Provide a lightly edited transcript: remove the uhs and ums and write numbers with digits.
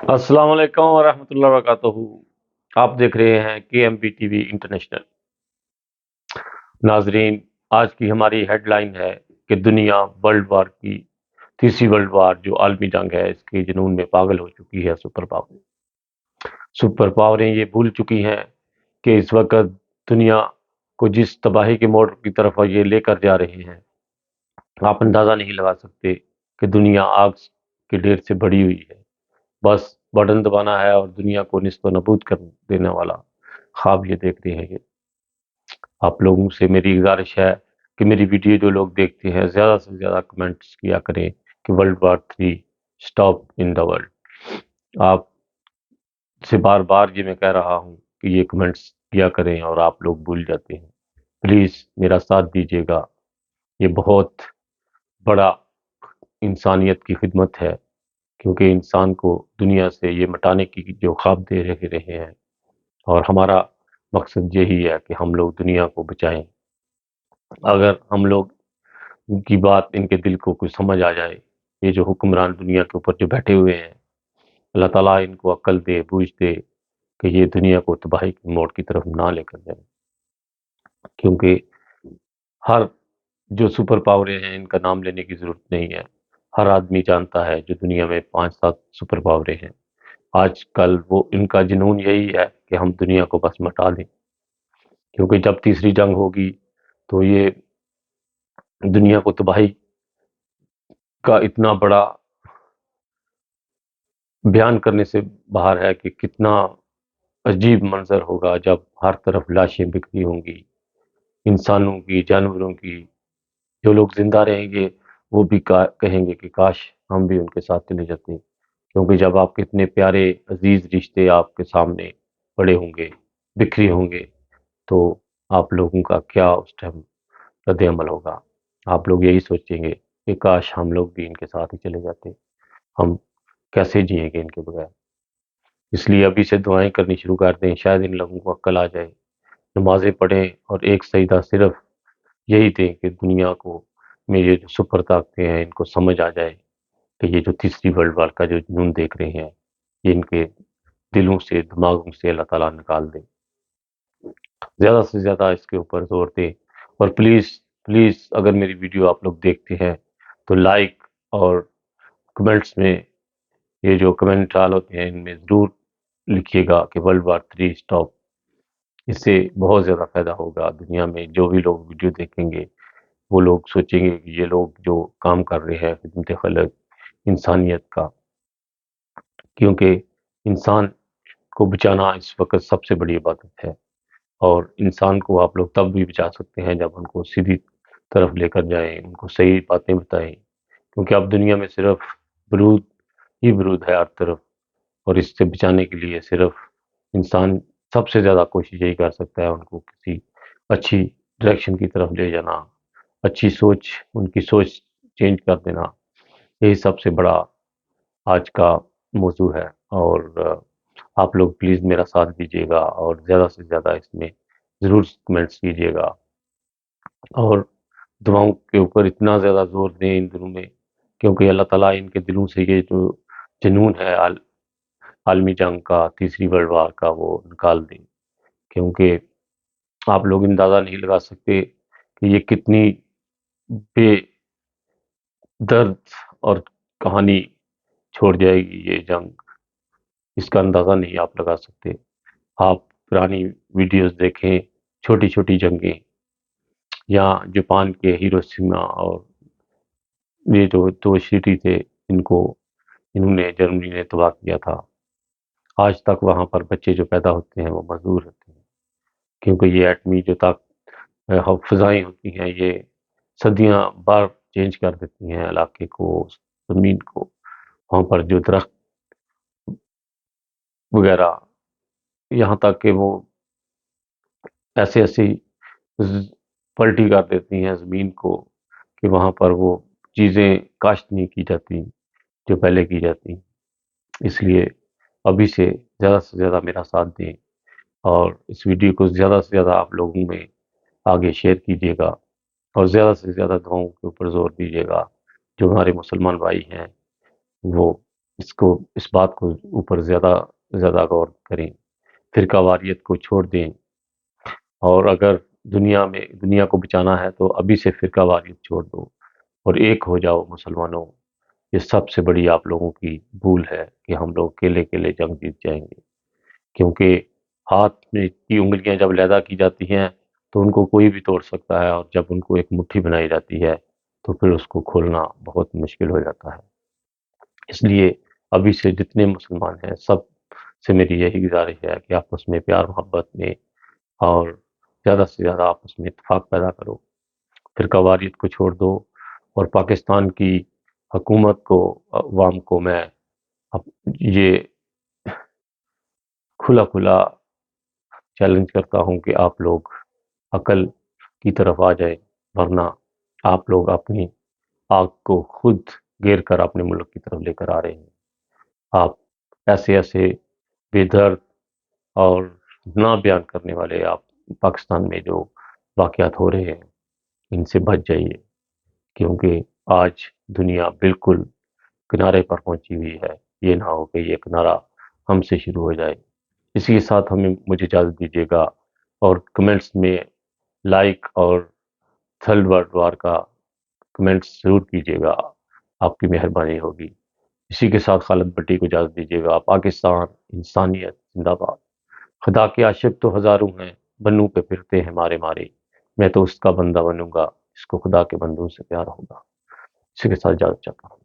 السلام علیکم ورحمۃ اللہ وبرکاتہ۔ آپ دیکھ رہے ہیں KMPTV انٹرنیشنل۔ ناظرین، آج کی ہماری ہیڈ لائن ہے کہ دنیا ورلڈ وار کی تیسری ورلڈ وار جو عالمی جنگ ہے اس کے جنون میں پاگل ہو چکی ہے۔ سپر پاوریں یہ بھول چکی ہیں کہ اس وقت دنیا کو جس تباہی کے موڑ کی طرف یہ لے کر جا رہے ہیں، آپ اندازہ نہیں لگا سکتے کہ دنیا آگ کے ڈھیر سے بڑی ہوئی ہے۔ بس بٹن دبانا ہے اور دنیا کو نیست و نابود کر دینے والا خواب یہ دیکھ رہے ہیں۔ یہ آپ لوگوں سے میری گزارش ہے کہ میری ویڈیو جو لوگ دیکھتے ہیں زیادہ سے زیادہ کمنٹس کیا کریں کہ world war 3 stop in the world. آپ سے بار بار یہ میں کہہ رہا ہوں کہ یہ کمنٹس کیا کریں اور آپ لوگ بھول جاتے ہیں۔ پلیز میرا ساتھ دیجیے گا، یہ بہت بڑا انسانیت کی خدمت ہے، کیونکہ انسان کو دنیا سے یہ مٹانے کی جو خواب دے رہے ہیں، اور ہمارا مقصد یہی ہے کہ ہم لوگ دنیا کو بچائیں۔ اگر ہم لوگ کی بات ان کے دل کو کچھ سمجھ آ جائے، یہ جو حکمران دنیا کے اوپر جو بیٹھے ہوئے ہیں، اللہ تعالیٰ ان کو عقل دے، بوجھ دے کہ یہ دنیا کو تباہی کے موڑ کی طرف نہ لے کر جائیں۔ کیونکہ ہر جو سپر پاوریں ہیں ان کا نام لینے کی ضرورت نہیں ہے، ہر آدمی جانتا ہے جو دنیا میں 5-7 سپر پاوریں ہیں، آج کل وہ ان کا جنون یہی ہے کہ ہم دنیا کو بس مٹا دیں۔ کیونکہ جب تیسری جنگ ہوگی تو یہ دنیا کو تباہی کا اتنا بڑا بیان کرنے سے باہر ہے کہ کتنا عجیب منظر ہوگا جب ہر طرف لاشیں بکھری ہوں گی، انسانوں کی، جانوروں کی۔ جو لوگ زندہ رہیں گے وہ بھی کہیں گے کہ کاش ہم بھی ان کے ساتھ چلے جاتے، کیونکہ جب آپ کے اتنے پیارے عزیز رشتے آپ کے سامنے پڑے ہوں گے، بکھری ہوں گے، تو آپ لوگوں کا کیا اس ٹائم رد عمل ہوگا؟ آپ لوگ یہی سوچیں گے کہ کاش ہم لوگ بھی ان کے ساتھ ہی چلے جاتے، ہم کیسے جئیں گے ان کے بغیر؟ اس لیے ابھی سے دعائیں کرنی شروع کر دیں، شاید ان لوگوں کو عقل آ جائے، نمازیں پڑھیں اور ایک سجدہ صرف یہی دیں کہ دنیا کو میرے جو سپر طاقتیں ہیں ان کو سمجھ آ جائے کہ یہ جو تیسری ورلڈ وار کا جو جنون دیکھ رہے ہیں یہ ان کے دلوں سے، دماغوں سے اللہ تعالیٰ نکال دے۔ زیادہ سے زیادہ اس کے اوپر زور دیں، اور پلیز پلیز اگر میری ویڈیو آپ لوگ دیکھتے ہیں تو لائک اور کمنٹس میں یہ جو کمنٹ ڈال ہوتے ہیں ان میں ضرور لکھیے گا کہ ورلڈ وار 3 سٹاپ۔ اس سے بہت زیادہ فائدہ ہوگا۔ دنیا میں جو بھی لوگ ویڈیو دیکھیں گے وہ لوگ سوچیں گے کہ یہ لوگ جو کام کر رہے ہیں خدمت خلق انسانیت کا، کیونکہ انسان کو بچانا اس وقت سب سے بڑی عبادت ہے، اور انسان کو آپ لوگ تب بھی بچا سکتے ہیں جب ان کو سیدھی طرف لے کر جائیں، ان کو صحیح باتیں بتائیں، کیونکہ اب دنیا میں صرف برود ہی برود ہے ہر طرف، اور اس سے بچانے کے لیے صرف انسان سب سے زیادہ کوشش یہی کر سکتا ہے ان کو کسی اچھی ڈائریکشن کی طرف لے جانا، اچھی سوچ، ان کی سوچ چینج کر دینا۔ یہی سب سے بڑا آج کا موضوع ہے، اور آپ لوگ پلیز میرا ساتھ دیجیے گا اور زیادہ سے زیادہ اس میں ضرور کمنٹس کیجیے گا، اور دعاؤں کے اوپر اتنا زیادہ زور دیں ان دنوں میں، کیونکہ اللہ تعالیٰ ان کے دلوں سے یہ جو جنون ہے عالمی جنگ کا، تیسری ورلڈ وار کا، وہ نکال دیں۔ کیونکہ آپ لوگ اندازہ نہیں لگا سکتے کہ یہ کتنی بے درد اور کہانی چھوڑ جائے گی یہ جنگ، اس کا اندازہ نہیں آپ لگا سکتے۔ آپ پرانی ویڈیوز دیکھیں، چھوٹی چھوٹی جنگیں، یا جاپان کے ہیروشیما اور یہ جو 2 سٹی تھے انہوں نے جرمنی نے تباہ کیا تھا، آج تک وہاں پر بچے جو پیدا ہوتے ہیں وہ مزدور ہوتے ہیں، کیونکہ یہ ایٹمی جو فضائیں ہوتی ہیں یہ صدیاں بار چینج کر دیتی ہیں علاقے کو، زمین کو، وہاں پر جو درخت وغیرہ، یہاں تک کہ وہ ایسی پلٹی کر دیتی ہیں زمین کو کہ وہاں پر وہ چیزیں کاشت نہیں کی جاتی جو پہلے کی جاتی۔ اس لیے ابھی سے زیادہ میرا ساتھ دیں، اور اس ویڈیو کو زیادہ سے زیادہ آپ لوگوں میں آگے شیئر کیجیے گا، اور زیادہ سے زیادہ دعاؤں کے اوپر زور دیجیے گا۔ جو ہمارے مسلمان بھائی ہیں وہ اس بات کو اوپر زیادہ زیادہ غور کریں، فرقہ واریت کو چھوڑ دیں، اور اگر دنیا کو بچانا ہے تو ابھی سے فرقہ واریت چھوڑ دو اور ایک ہو جاؤ مسلمانوں۔ یہ سب سے بڑی آپ لوگوں کی بھول ہے کہ ہم لوگ اکیلے اکیلے جنگ جیت جائیں گے، کیونکہ ہاتھ میں کی انگلیاں جب لیدا کی جاتی ہیں تو ان کو کوئی بھی توڑ سکتا ہے، اور جب ان کو ایک مٹھی بنائی جاتی ہے تو پھر اس کو کھولنا بہت مشکل ہو جاتا ہے۔ اس لیے ابھی سے جتنے مسلمان ہیں سب سے میری یہی گزارش ہے کہ آپس میں پیار محبت میں اور زیادہ سے زیادہ آپس میں اتفاق پیدا کرو، فرقہ واریت کو چھوڑ دو، اور پاکستان کی حکومت کو، عوام کو میں یہ کھلا کھلا چیلنج کرتا ہوں کہ آپ لوگ عقل کی طرف آ جائیں، ورنہ آپ لوگ اپنی آگ کو خود گیر کر اپنے ملک کی طرف لے کر آ رہے ہیں۔ آپ ایسے ایسے بے درد اور نہ بیان کرنے والے آپ پاکستان میں جو واقعات ہو رہے ہیں ان سے بچ جائیے، کیونکہ آج دنیا بالکل کنارے پر پہنچی ہوئی ہے۔ یہ نہ ہو کہ یہ کنارہ ہم سے شروع ہو جائے۔ اسی کے ساتھ مجھے اجازت دیجیے گا، اور کمنٹس میں لائک اور تھرڈ ورلڈ وار کا کمنٹس ضرور کیجیے گا، آپ کی مہربانی ہوگی۔ اسی کے ساتھ خالد بٹی کو اجازت دیجیے گا۔ پاکستان، انسانیت زندہ باد۔ خدا کے عاشق تو ہزاروں ہیں، بنوں پہ پھرتے ہیں مارے مارے، میں تو اس کا بندہ بنوں گا جس کو خدا کے بندوں سے پیار ہوگا۔ اسی کے ساتھ اجازت چاہتا ہوں۔